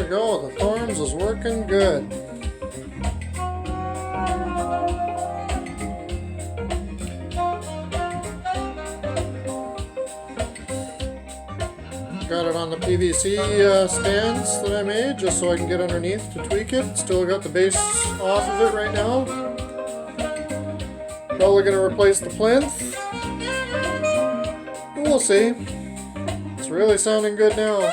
we go. The Thorens is working good. Got it on the PVC stands that I made just so I can get underneath to tweak it. Still got the base off of it right now. Probably going to replace the plinth. We'll see. It's really sounding good now.